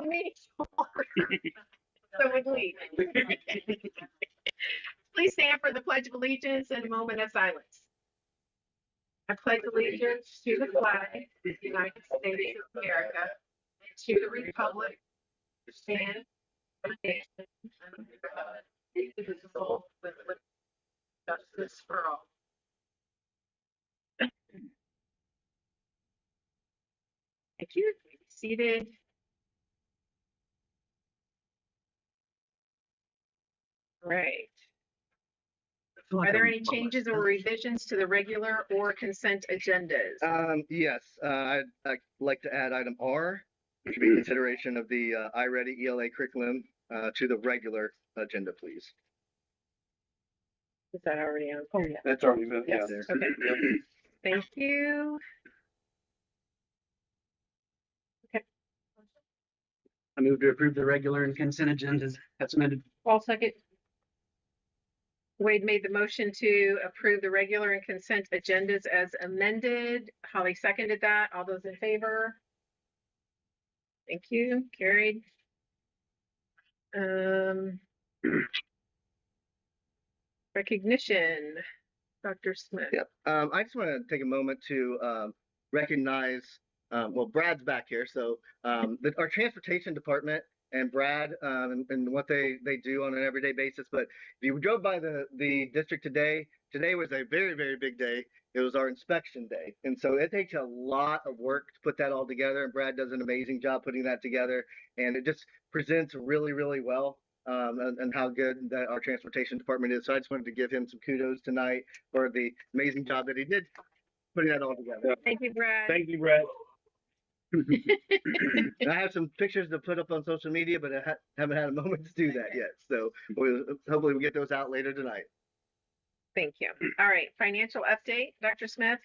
me. So would we. Please stand for the Pledge of Allegiance and a moment of silence. I pledge allegiance to the flag of the United States of America and to the republic which stands one nation under God, indivisible, with liberty and justice for all. Thank you. Be seated. Right. Are there any changes or revisions to the regular or consent agendas? Yes, I'd like to add item R, which would be consideration of the iReady ELA curriculum to the regular agenda, please. Is that already on? Oh, yeah. That's already been, Yes. yeah. Okay. Thank you. I move to approve the regular and consent agendas as amended. All second. Wade made the motion to approve the regular and consent agendas as amended. Holly seconded that. All those in favor? Thank you. Carried. Recognition. Dr. Smith. Yep. I just want to take a moment to recognize, well, Brad's back here. So our transportation department and Brad and what they do on an everyday basis. But if you drove by the district today was a very, very big day. It was our inspection day. And so it takes a lot of work to put that all together. And Brad does an amazing job putting that together. And it just presents really, really well. And how good that our transportation department is. So I just wanted to give him some kudos tonight for the amazing job that he did putting that all together. Thank you, Brad. Thank you, Brad. I have some pictures to put up on social media, but I haven't had a moment to do that yet. So hopefully we'll get those out later tonight. Thank you. All right, financial update, Dr. Smith.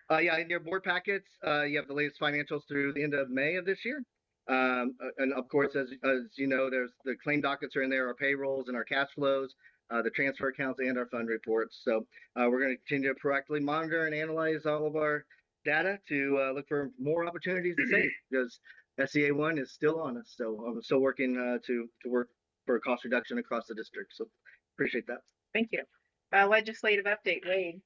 Yeah, in your board packets, you have the latest financials through the end of May of this year. And of course, as you know, there's the claim dockets are in there, our payrolls and our cash flows, the transfer accounts and our fund reports. So we're going to continue to proactively monitor and analyze all of our data to look for more opportunities to save, because SEA 1 is still on us. So I'm still working to work for a cost reduction across the district. So appreciate that. Thank you. Legislative update, Wade.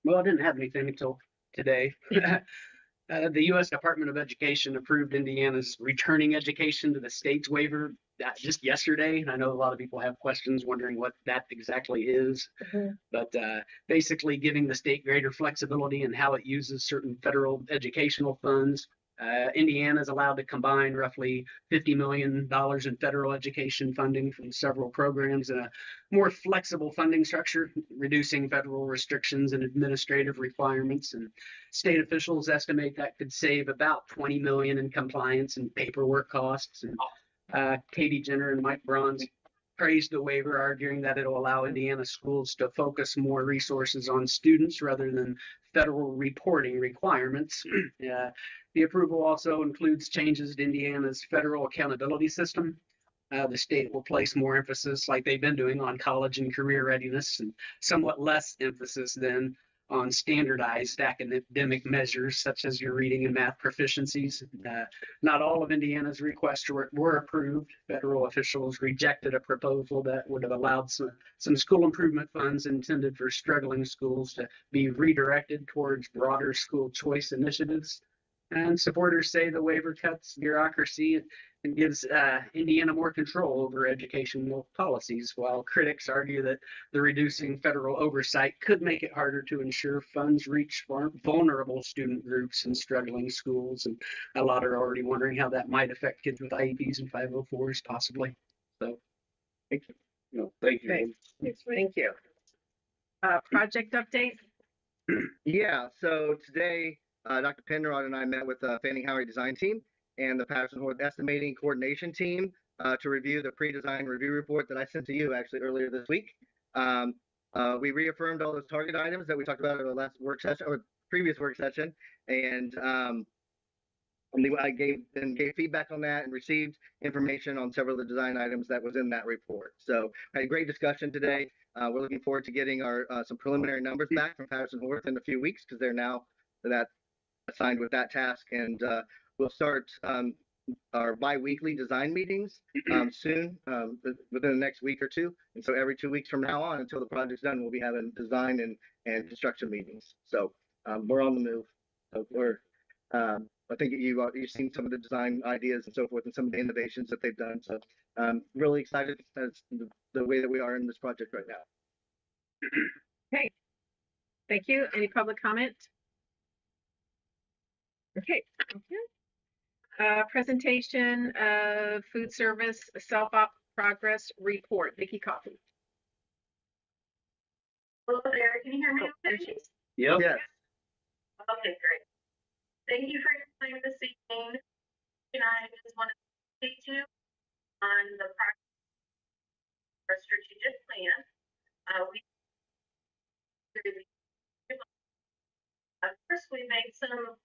Well, I didn't have anything until today. The U.S. Department of Education approved Indiana's returning education to the state's waiver just yesterday. And I know a lot of people have questions wondering what that exactly is. But basically giving the state greater flexibility in how it uses certain federal educational funds. Indiana is allowed to combine roughly $50 million in federal education funding from several programs in a more flexible funding structure, reducing federal restrictions and administrative requirements. And state officials estimate that could save about $20 million in compliance and paperwork costs. And Katie Jenner and Mike Bronze praised the waiver, arguing that it'll allow Indiana schools to focus more resources on students rather than federal reporting requirements. The approval also includes changes to Indiana's federal accountability system. The state will place more emphasis, like they've been doing, on college and career readiness, and somewhat less emphasis than on standardized academic measures such as your reading and math proficiencies. Not all of Indiana's requests were approved. Federal officials rejected a proposal that would have allowed some school improvement funds intended for struggling schools to be redirected towards broader school choice initiatives. And supporters say the waiver cuts bureaucracy and gives Indiana more control over educational policies, while critics argue that the reducing federal oversight could make it harder to ensure funds reach vulnerable student groups in struggling schools. And a lot are already wondering how that might affect kids with IEPs and 504s possibly. So thank you. No, thank you. Thank you. Project update. Yeah, so today Dr. Penrod and I met with the Fanning Howard design team and the Patterson-Horth estimating coordination team to review the pre-design review report that I sent to you actually earlier this week. We reaffirmed all those target items that we talked about in the last work session or previous work session, and I gave feedback on that and received information on several of the design items that was in that report. So I had a great discussion today. We're looking forward to getting our some preliminary numbers back from Patterson-Horth in a few weeks, because they're now assigned with that task, and we'll start our bi-weekly design meetings soon, within the next week or two. And so every 2 weeks from now on until the project's done, we'll be having design and construction meetings. So we're on the move. So I think you've seen some of the design ideas and so forth and some of the innovations that they've done. So really excited as the way that we are in this project right now. Okay, thank you. Any public comment? Okay, thank you. Presentation of food service self-op progress report. Vicky Coffey. Hello there, can you hear me There okay? she is. Yep. Yes. Okay, great. Thank you for your time this evening. And I just want to update you on the progress of our strategic plan. First, we made some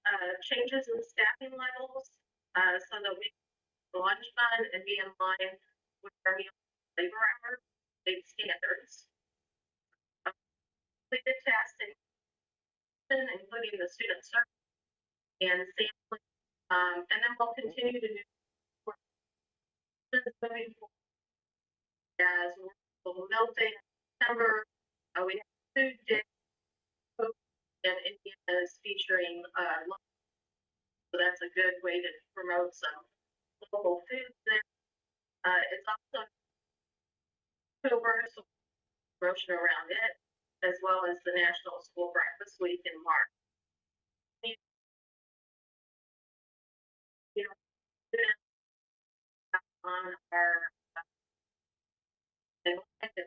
changes in staffing levels so that we can launch fund and be in line with our labor hour state standards. Completed testing, including the student survey and sampling, and then we'll continue to do moving forward as we'll milk day in September. We have food day and Indiana is featuring so that's a good way to promote some local foods there. It's also October, so promotion around it, as well as the National School Breakfast Week in March. You know, on our and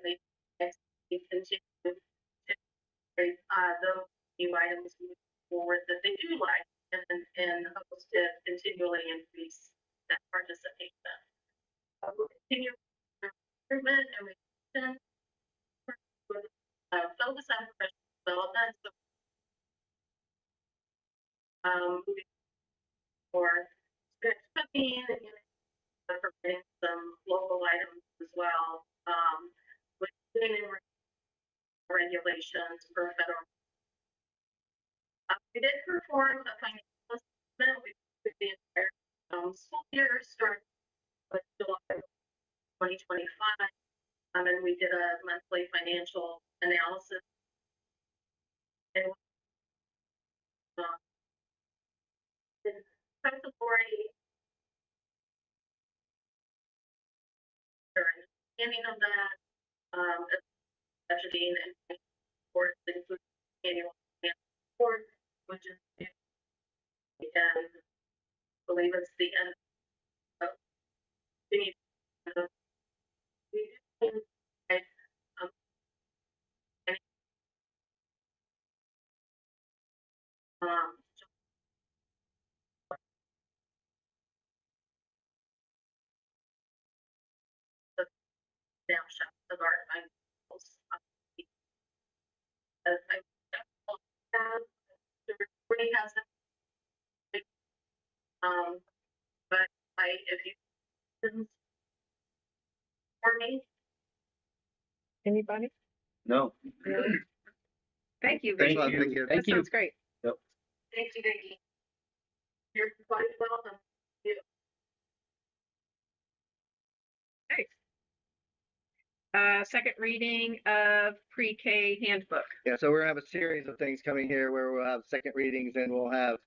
we continue to those new items moving forward that they do like and hopes to continually increase that participation. We'll continue improvement and retention, focus on professional development. So, moving forward, cooking and providing some local items as well, with regulations for federal. We did perform a financial assessment. We did the entire school year, starting with July 2025, and we did a monthly financial analysis. And compensatory understanding of that, budgeting and reports, including annual report, which is and I believe it's the end of we um, the snapshot of our financials. Everybody has it, but if you for me, Anybody? No. Thank you, Thank Vicky. you. That Thank you. sounds great. Yep. thank you, Vicky. You're quite welcome. Second reading of pre-K handbook. Yeah, so we're gonna have a series of things coming here where we'll have second readings and we'll have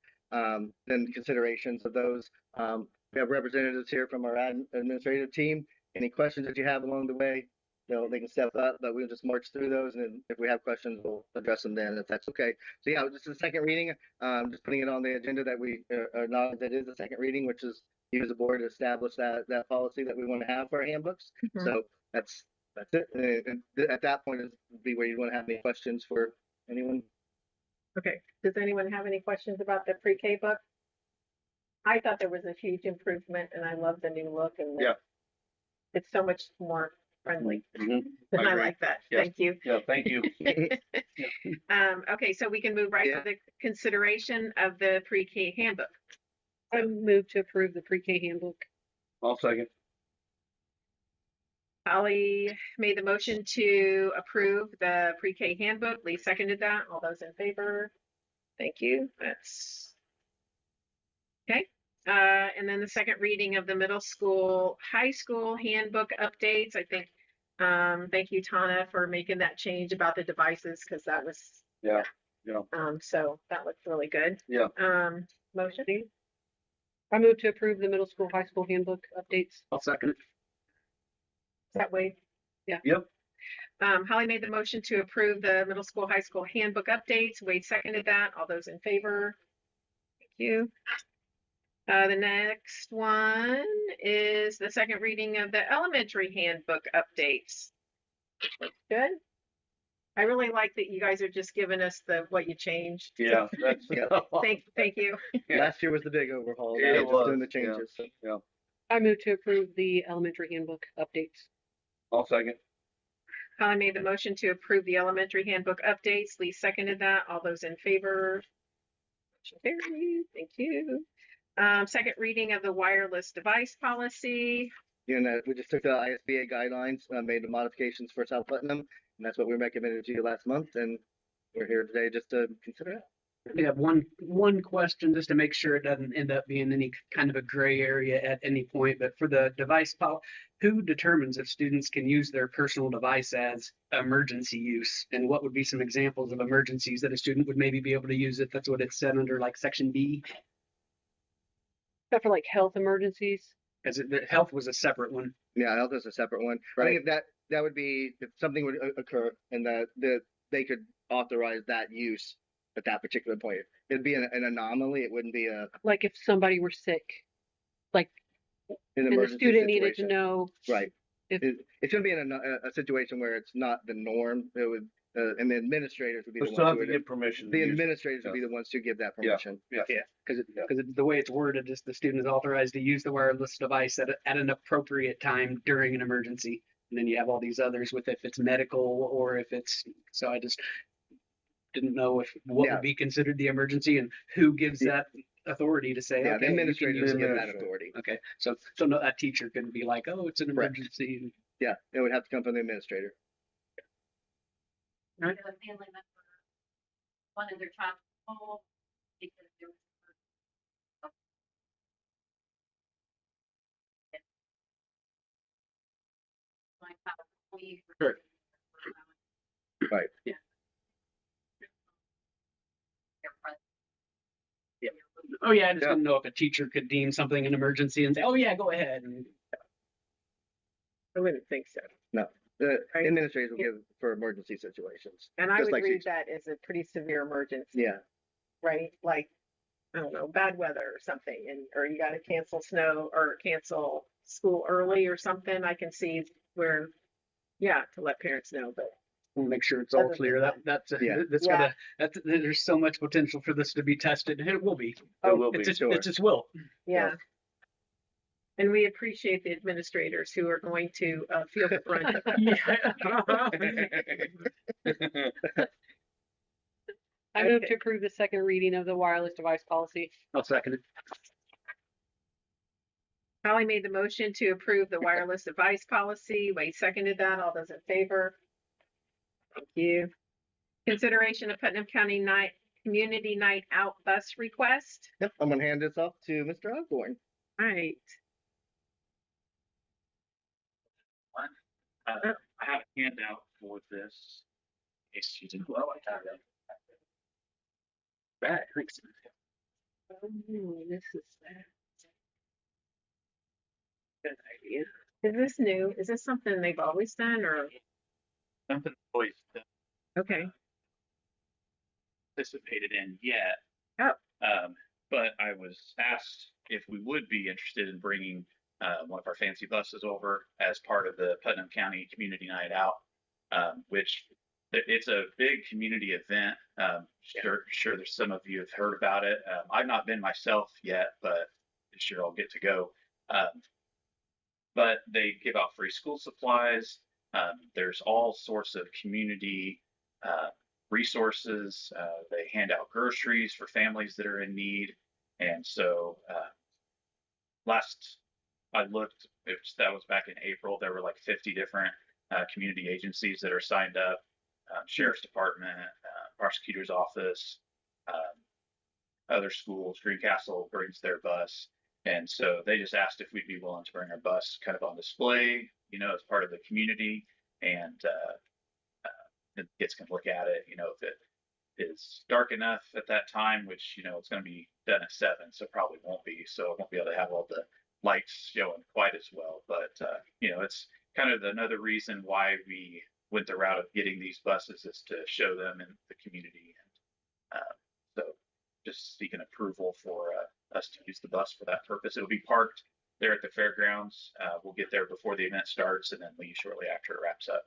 then considerations of those. We have representatives here from our administrative team. Any questions that you have along the way, they can step up, but we'll just march through those, and if we have questions, we'll address them then, if that's okay. So yeah, this is the second reading. Just putting it on the agenda that we acknowledge that is a second reading, which is you as a board to establish that policy that we want to have for our handbooks. So that's it. And at that point would be where you want to have any questions for anyone. Okay. Does anyone have any questions about the pre-K book? I thought there was a huge improvement, and I love the new look, and it's so much more friendly. Mm-hmm. I like that. Yes. Thank you. Yeah, thank you. Okay, so we can move right to the consideration of the pre-K handbook. I move to approve the pre-K handbook. I'll second. Holly made the motion to approve the pre-K handbook. Lee seconded that. All those in favor? Thank you. That's okay. And then the second reading of the middle school, high school handbook updates. I think, thank you, Tana, for making that change about the devices because that was, Yeah. so that looked really good. Yeah. Motion. I move to approve the middle school, high school handbook updates. I'll second it. Is that Wade? Yep. Holly made the motion to approve the middle school, high school handbook updates. Wade seconded that. All those in favor? Thank you. The next one is the second reading of the elementary handbook updates. Looks good. I really like that you guys are just giving us what you changed. Yeah. That's Thank you. Last year was the big overhaul. Yeah, Now it we're just was, doing the yeah. changes. Yeah. I move to approve the elementary handbook updates. I'll second. Holly made the motion to approve the elementary handbook updates. Lee seconded that. All those in favor? Motion carried. Thank you. Second reading of the wireless device policy. And we just took the ISBA guidelines, made the modifications for South Putnam, and that's what we recommended to you last month. And we're here today just to consider it. We have one question just to make sure it doesn't end up being any kind of a gray area at any point. But for the device policy, who determines if students can use their personal device as emergency use? And what would be some examples of emergencies that a student would maybe be able to use if that's what it's said under like section B? Except for like health emergencies. Because the health was a separate one. Yeah, health is a separate one. I think that would be if something would occur and that they could authorize that use at that particular point. It'd be an anomaly. It wouldn't be Like if somebody were sick, like, an and the emergency student needed to situation. know. Right. If- It's going to be in a situation where it's not the norm. It would, and the administrators would be We the still ones have who to would. give permission. The to use it. administrators would be the ones who give that permission. Yeah. Because the way it's worded is the student is authorized to use the wireless device at an appropriate time during an emergency. And then you have all these others with if it's medical or if it's, so I just didn't know if what Yeah. would be considered the emergency and who gives that authority to say, Yeah, okay, the you can administrators use would it. give that authority. Okay, so no, that teacher couldn't be like, oh, it's an Correct. emergency. Yeah, it would have to come from the administrator. A family member wanted their child to home because there was my child leave. Sure. Right. Yeah. Yeah. Oh yeah, I just didn't know if a teacher could deem something an emergency and say, oh yeah, go ahead. And I wouldn't think so. The Right. administrators will give for emergency situations. And I Just would like read teachers. that as a pretty severe emergency, Yeah. right? Like, I don't know, bad weather or something, or you got to cancel snow or cancel school early or something. I can see where, to let parents know, but we'll make sure it's all Other clear. than That's Yeah. there's so much potential for this to be tested, and it will be. It will It be, just, sure. it just will. yeah. And we appreciate the administrators who are going to feel the brunt of it. I move Okay. to approve the second reading of the wireless device policy. I'll second it. Holly made the motion to approve the wireless device policy. Wade seconded that. All those in favor? Thank you. Consideration of Putnam County Community Night Out bus request. Yep. I'm gonna hand this off to Mr. Osborne. All right. I have a handout for this. In case you didn't know, I have it. Right, thanks. Oh, this is good idea. Is this new? Is this something they've always done or? Something always Okay. participated in yet. Oh. But I was asked if we would be interested in bringing one of our fancy buses over as part of the Putnam County Community Night Out, which it's a big community event. Sure, there's some of you have heard about it. I've not been myself yet, but this year I'll get to go. But they give out free school supplies. There's all sorts of community resources. They hand out groceries for families that are in need. And so last I looked, that was back in April, there were like 50 different community agencies that are signed up. Sheriff's Department, Prosecutor's Office, other schools. Greencastle brings their bus. And so they just asked if we'd be willing to bring our bus kind of on display, as part of the community, and the kids can look at it. If it is dark enough at that time, which it's going to be done at 7, so probably won't be. So I won't be able to have all the lights showing quite as well. But it's kind of another reason why we went the route of getting these buses is to show them in the community. And so just seeking approval for us to use the bus for that purpose. It'll be parked there at the fairgrounds. We'll get there before the event starts and then leave shortly after it wraps up.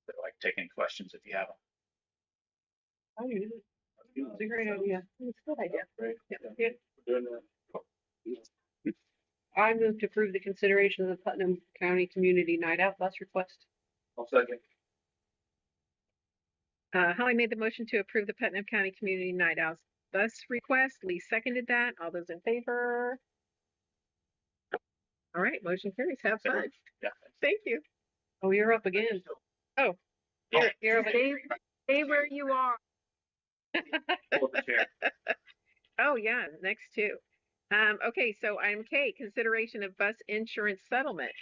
But like take any questions if you have them. Oh, you did. It's a great idea. It's a good idea. Right. Yeah. I move to approve the consideration of the Putnam County Community Night Out bus request. I'll second. Holly made the motion to approve the Putnam County Community Night Out bus request. Lee seconded that. All those in favor? All right, motion carries. Have fun. Yeah. Thank you. Oh, you're up again. Oh, You're up again. stay where you are. Pull up the chair. Oh, yeah, next two. Okay, so item K, consideration of bus insurance settlement.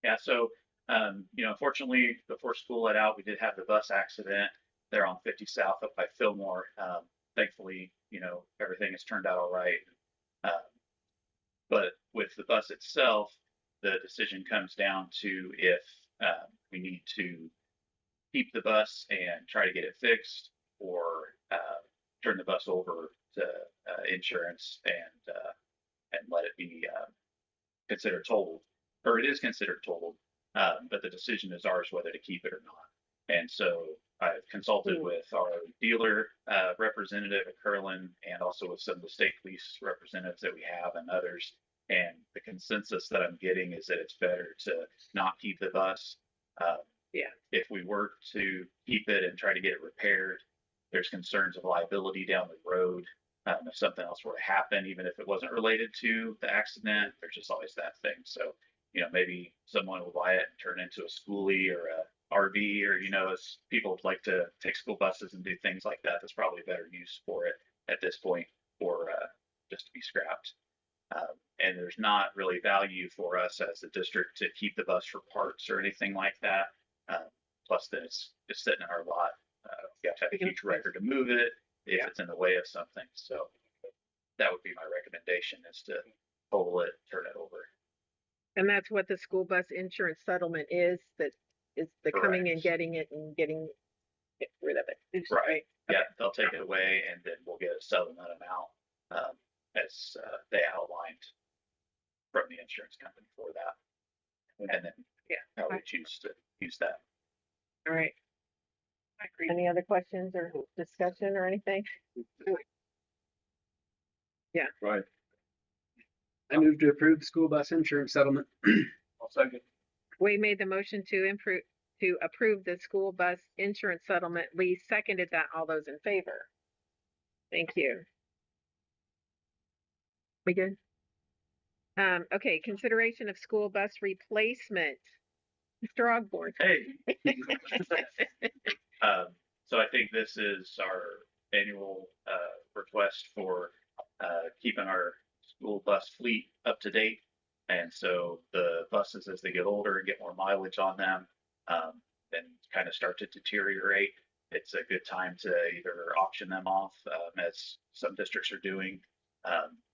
Yeah, so unfortunately, before school let out, we did have the bus accident there on 50 South up by Fillmore. Thankfully, everything has turned out all right. But with the bus itself, the decision comes down to if we need to keep the bus and try to get it fixed, or turn the bus over to insurance and let it be considered totaled, or it is considered totaled, but the decision is ours whether to keep it or not. And so I've consulted with our dealer representative at Curlin, and also with some of the state police representatives that we have and others. And the consensus that I'm getting is that it's better to not keep the bus. If we were to keep it and try to get it repaired, there's concerns of liability down the road. If something else were to happen, even if it wasn't related to the accident, there's just always that thing. So, maybe someone will buy it and turn it into a schoolie or a RV, or, as people like to take school buses and do things like that. That's probably a better use for it at this point, or just to be scrapped. And there's not really value for us as a district to keep the bus for parts or anything like that. Plus, then it's just sitting in our lot. You have to have a huge record to move it if it's in the way of something. So that would be my recommendation, is to total it, turn it over. And that's what the school bus insurance settlement is, that is the coming and Correct. getting it and getting rid of it. Right. Yeah, they'll take it away, and then we'll get a settlement amount as they outlined from the insurance company for that. And then how we choose to use that. All right. I agree. Any other questions or discussion or anything? Right. I move to approve the school bus insurance settlement. I'll second. Wade made the motion to approve the school bus insurance settlement. Lee seconded that. All those in favor? Thank you. We good? Okay, consideration of school bus replacement. Mr. Ogborn. Hey. So I think this is our annual request for keeping our school bus fleet up to date. And so the buses, as they get older and get more mileage on them, then kind of start to deteriorate. It's a good time to either auction them off, as some districts are doing,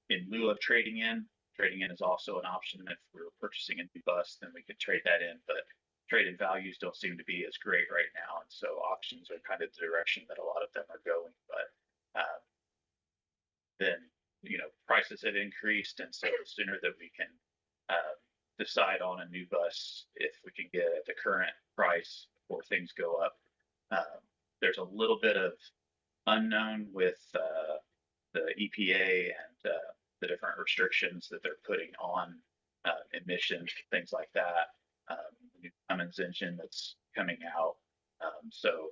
in lieu of trading in. Trading in is also an option. If we were purchasing a new bus, then we could trade that in, but trade-in values don't seem to be as great right now. And so auctions are kind of the direction that a lot of them are going. But then, prices have increased. And so the sooner that we can decide on a new bus, if we can get at the current price before things go up, there's a little bit of unknown with the EPA and the different restrictions that they're putting on emissions, things like that. The new Cummins engine that's coming out. So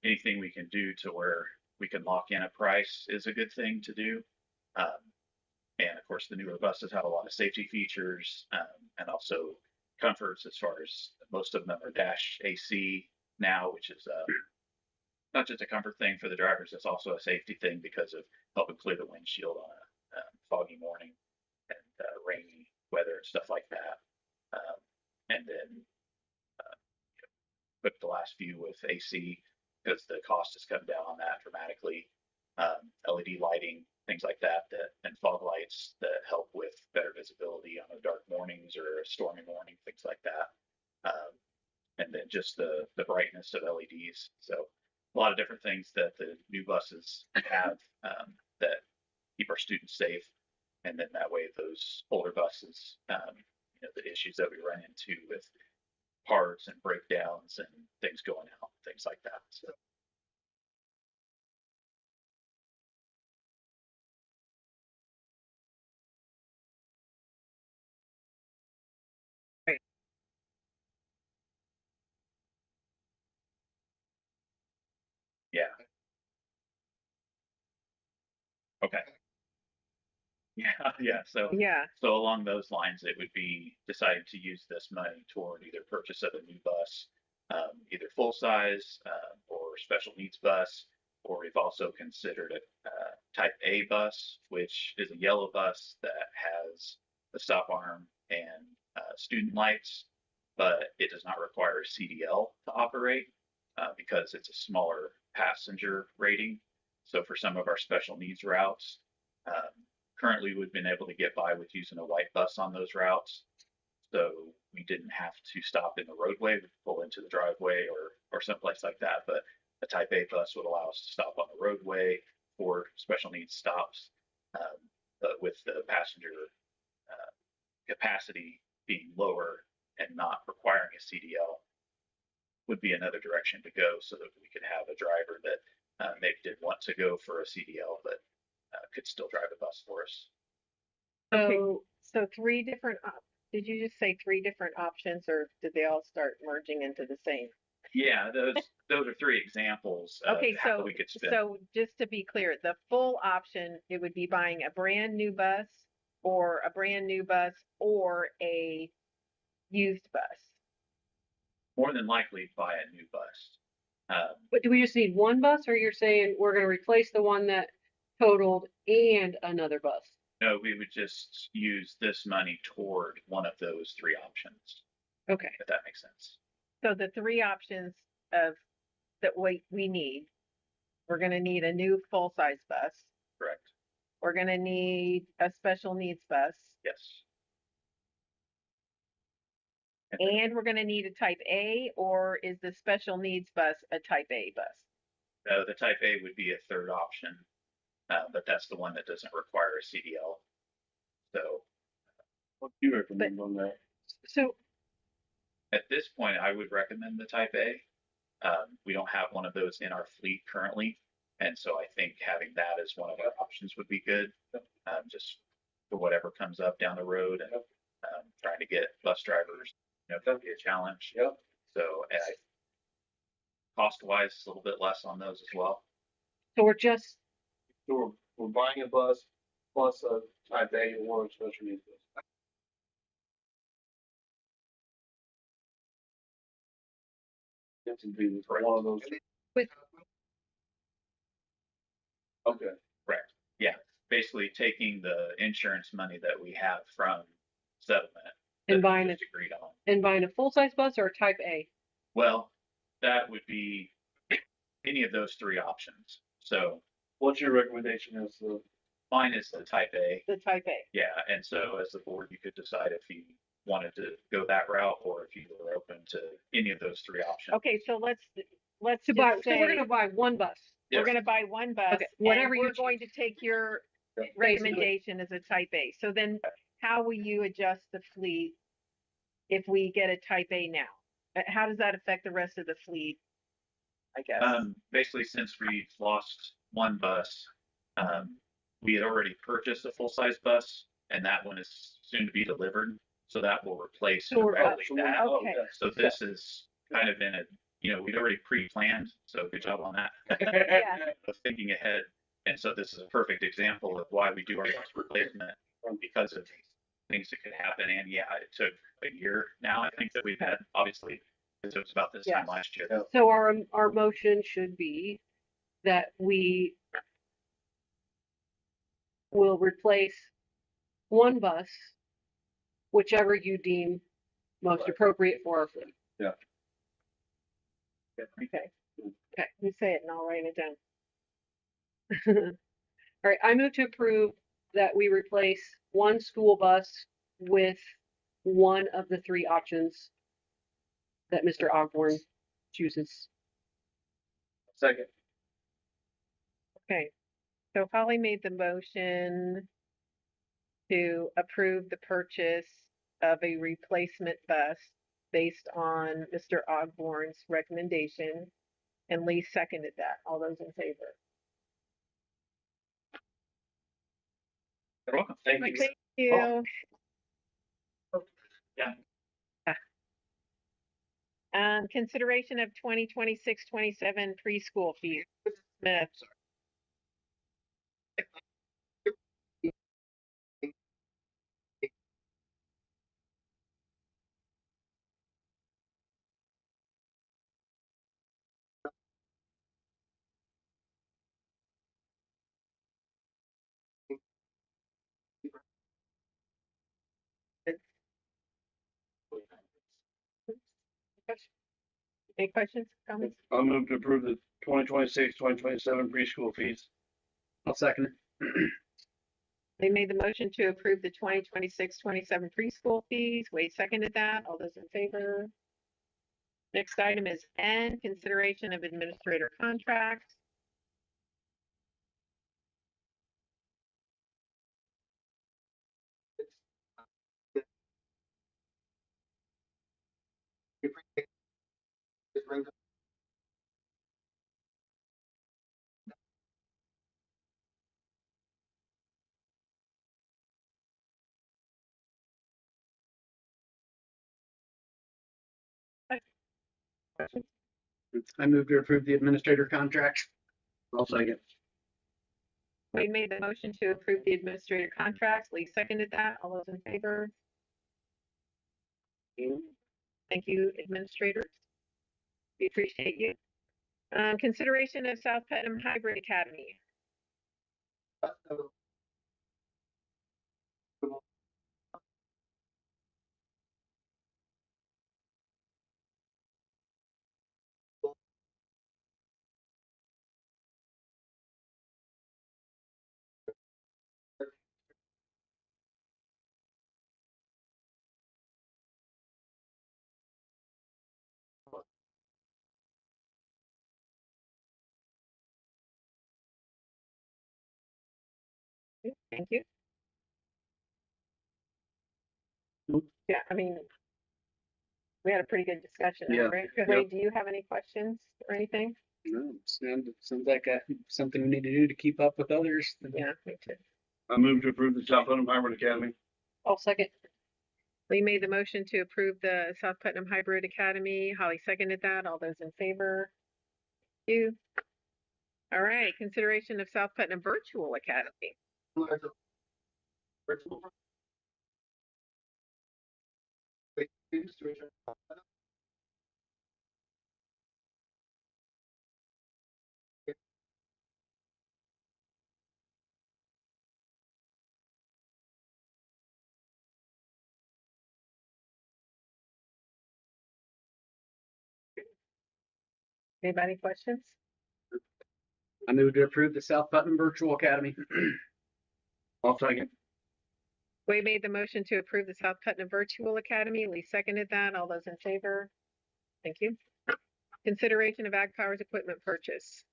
anything we can do to where we can lock in a price is a good thing to do. And of course, the newer buses have a lot of safety features, and also comforts, as far as most of them are dash AC now, which is not just a comfort thing for the drivers, it's also a safety thing because of helping clear the windshield on foggy morning and rainy weather and stuff like that. And then put the last few with AC because the cost has come down on that dramatically. LED lighting, things like that, and fog lights that help with better visibility on dark mornings or a stormy morning, things like that. And then just the brightness of LEDs. So a lot of different things that the new buses have that keep our students safe. And then that way, those older buses, the issues that we run into with parts and breakdowns and things going out, things like that. So. Right. Yeah. Okay. Yeah, yeah. So Yeah. so along those lines, it would be deciding to use this money toward either purchase of a new bus, either full size or special needs bus, or we've also considered a type A bus, which is a yellow bus that has the stop arm and student lights, but it does not require a CDL to operate because it's a smaller passenger rating. So for some of our special needs routes, um, currently we've been able to get by with using a white bus on those routes. So we didn't have to stop in the roadway, we could pull into the driveway or someplace like that. But a type A bus would allow us to stop on the roadway for special needs stops. But with the passenger capacity being lower and not requiring a CDL would be another direction to go so that we could have a driver that maybe did want to go for a CDL, but could still drive a bus for us. So three different, did you just say three different options or did they all start merging into the same? Yeah, those are three examples of Okay, how so we could spend. so just to be clear, the full option, it would be buying a brand new bus or a used bus. More than likely buy a new bus. But do we just need one bus, or you're saying we're gonna replace the one that totaled and another bus? No, we would just use this money toward one of those three options, Okay. if that makes sense. So the three options of that we need, we're gonna need a new full-size bus. Correct. We're gonna need a special needs bus. Yes. And we're gonna need a type A, or is the special needs bus a type A bus? The type A would be a third option, but that's the one that doesn't require a CDL. So What do you recommend on that? So at this point, I would recommend the type A. We don't have one of those in our fleet currently. And so I think having that as one of our options would be good, just for whatever comes up down the road and trying to get bus drivers, that'd be a challenge. Yep. So cost wise, a little bit less on those as well. so we're just So we're buying a bus plus a type A or a special needs bus. It would be one of those. With- Okay. Correct. Yeah. Basically taking the insurance money that we have from settlement And that we buying just agreed on. and buying a full-size bus or a type A? Well, that would be any of those three options. So What's your recommendation as the? mine is the type A. The type A. Yeah. And so as the board, you could decide if you wanted to go that route or if you were open to any of those three options. Okay, so let's So just we're say gonna buy one bus. Yes. we're gonna buy one bus. Okay, whatever and you we're going to take your recommendation as a type A. So then how will you adjust the fleet if we get a type A now? How does that affect the rest of the fleet? I guess. Basically, since we've lost one bus, we had already purchased a full-size bus, and that one is soon to be delivered. So that will replace So we're directly that. okay. So this is kind of in a, we'd already pre-planned. So good job on that. Yeah. Of thinking ahead. And so this is a perfect example of why we do our bus replacement because of things that could happen. And yeah, it took a year now. I think that we've had, obviously, because it was about this time last year. So our motion should be that we will replace one bus, whichever you deem most appropriate for our fleet. Yeah. Okay. Okay, you say it and I'll write it down. All right, I move to approve that we replace one school bus with one of the three options that Mr. Ogborn chooses. Second. Okay, so Holly made the motion to approve the purchase of a replacement bus based on Mr. Ogborn's recommendation, and Lee seconded that. All those in favor? You're welcome. Thank you. Thank you. Yeah. Consideration of 2026-27 preschool fees. Smith. Any questions, comments? I'll move to approve the 2026-2027 preschool fees. I'll second it. They made the motion to approve the 2026-27 preschool fees. Wade seconded that. All those in favor? Next item is N, consideration of administrator contracts. Questions? I move to approve the administrator contract. I'll second. Wade made the motion to approve the administrator contracts. Lee seconded that. All those in favor? Thank you, administrators. We appreciate you. Consideration of South Putnam Hybrid Academy. Thank you. Yeah, I mean, we had a pretty good discussion, Yeah. right? Yep. Wade, do you have any questions or anything? No, sounds like something we need to do to keep up with others. Yeah, me too. I move to approve the South Putnam Hybrid Academy. I'll second. Lee made the motion to approve the South Putnam Hybrid Academy. Holly seconded that. All those in favor? Thank you. All right, consideration of South Putnam Virtual Academy. Anybody questions? I move to approve the South Putnam Virtual Academy. I'll second. Wade made the motion to approve the South Putnam Virtual Academy. Lee seconded that. All those in favor? Thank you. Consideration of Ag Powers equipment purchase.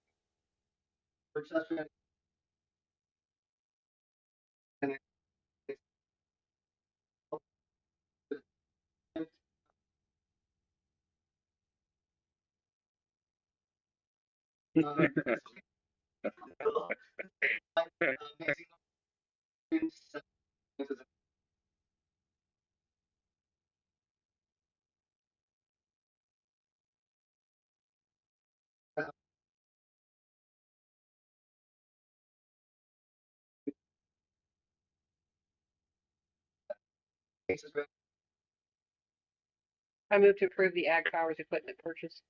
I move to approve the Ag Powers equipment purchase.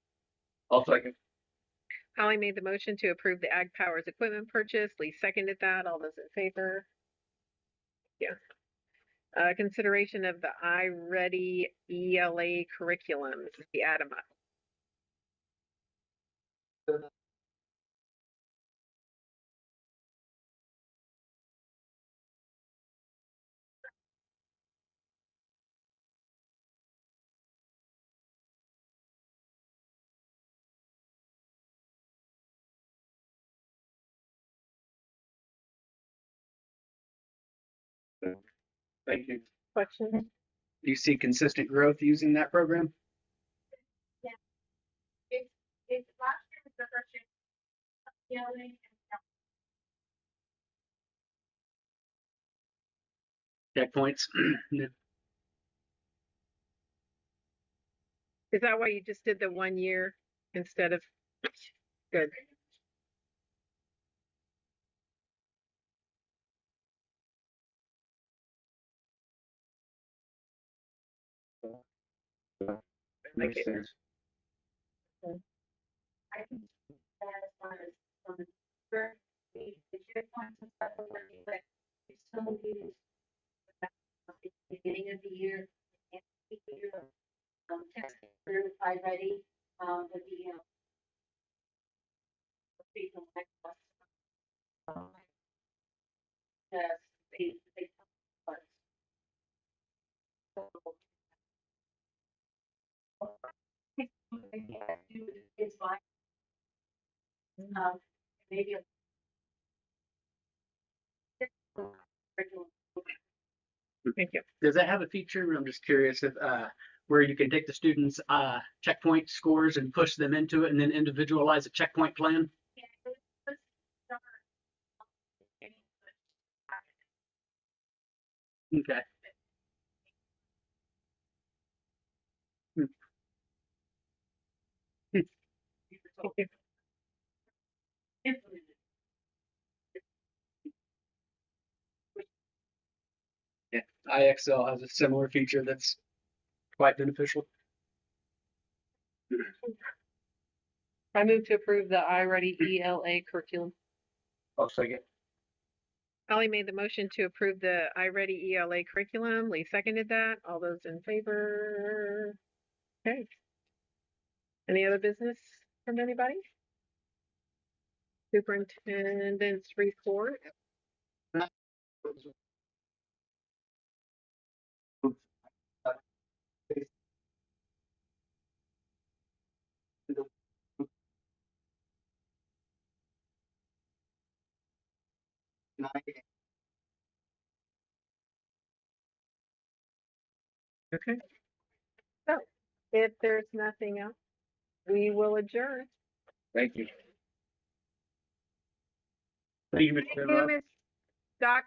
I'll second. Holly made the motion to approve the Ag Powers equipment purchase. Lee seconded that. All those in favor? you. Consideration of the iReady ELA curriculum, the Adama. Thank you. Questions? Do you see consistent growth using that program? It's last year was the first year. Yelling. Checkpoints. Is that why you just did the 1 year instead of? Good. Makes Okay. sense. I think that as far as the checkpoints and stuff are working, but it's still used at the beginning of the year and the year testing through iReady, with the seasonal checklist. Yes, they it's like maybe a Thank you. Does that have a feature? I'm just curious if where you can take the students' checkpoint scores and push them into it and then individualize a checkpoint plan? Okay. Hmm. Thank you. Yeah. IXL has a similar feature that's quite beneficial. I move to approve the iReady ELA curriculum. I'll second. Holly made the motion to approve the iReady ELA curriculum. Lee seconded that. All those in favor? Okay. Any other business from anybody? Superintendent's report. Okay. So if there's nothing else, we will adjourn. Thank you. Thank you, Mr. Thank you, Chairman. Ms. Dr.